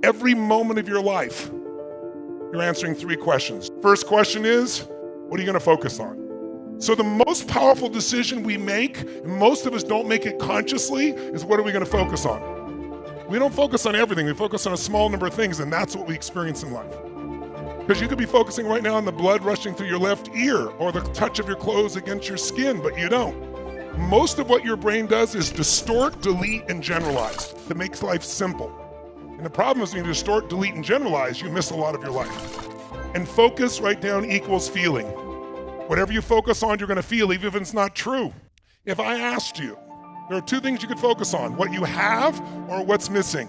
Every moment of your life, you're answering 3 questions. First question is, what are you going to focus on? So the most powerful decision we make, and most of us don't make it consciously, is what are we going to focus on? We don't focus on everything. We focus on a small number of things, and that's what we experience in life. Because you could be focusing right now on the blood rushing through your left ear or the touch of your clothes against your skin, but you don't. Most of what your brain does is distort, delete, and generalize. That makes life simple. And the problem is when you distort, delete, and generalize, you miss a lot of your life. And focus, write down, equals feeling. Whatever you focus on, you're going to feel, even if it's not true. If I asked you, there are 2 things you could focus on, what you have or what's missing.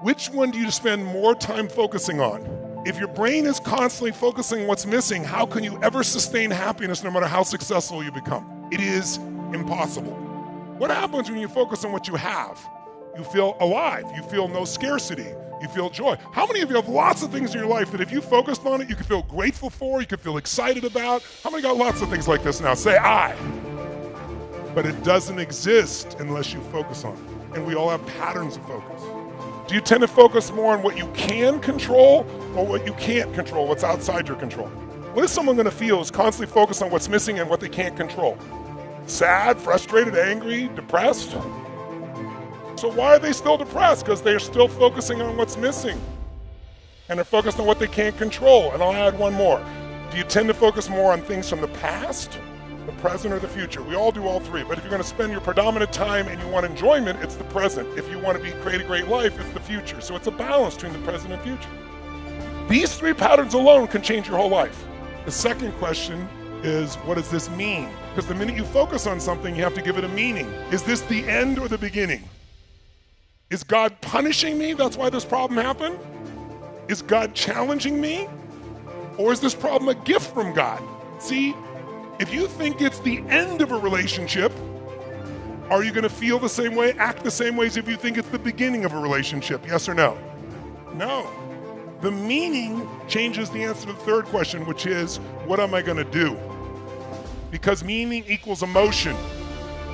Which one do you spend more time focusing on? If your brain is constantly focusing on what's missing, how can you ever sustain happiness no matter how successful you become? It is impossible. What happens when you focus on what you have? You feel alive, you feel no scarcity, you feel joy. How many of you have lots of things in your life that if you focused on it, you could feel grateful for, you could feel excited about? How many got lots of things like this now? Say I. But it doesn't exist unless you focus on it. And we all have patterns of focus. Do you tend to focus more on what you can control or what you can't control, what's outside your control? What is someone going to feel who's constantly focused on what's missing and what they can't control? Sad, frustrated, angry, depressed? So why are they still depressed? Because they're still focusing on what's missing. And they're focused on what they can't control. And I'll add one more. Do you tend to focus more on things from the past, the present, or the future? We all do all 3. But if you're going to spend your predominant time and you want enjoyment, it's the present. If you want to create a great life, it's the future. So it's a balance between the present and future. These 3 patterns alone can change your whole life. The second question is, what does this mean? Because the minute you focus on something, you have to give it a meaning. Is this the end or the beginning? Is God punishing me? That's why this problem happened? Is God challenging me? Or is this problem a gift from God? See, if you think it's the end of a relationship, are you going to feel the same way, act the same way as if you think it's the beginning of a relationship? Yes or no? No. The meaning changes the answer to the third question, which is, what am I going to do? Because meaning equals emotion.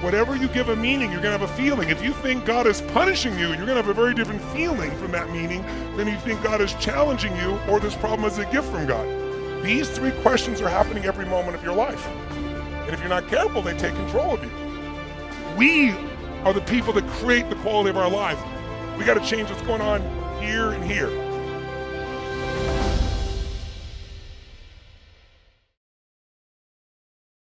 Whatever you give a meaning, you're going to have a feeling. If you think God is punishing you, you're going to have a very different feeling from that meaning than you think God is challenging you or this problem is a gift from God. These 3 questions are happening every moment of your life. And if you're not careful, they take control of you. We are the people that create the quality of our lives. We got to change what's going on here and here.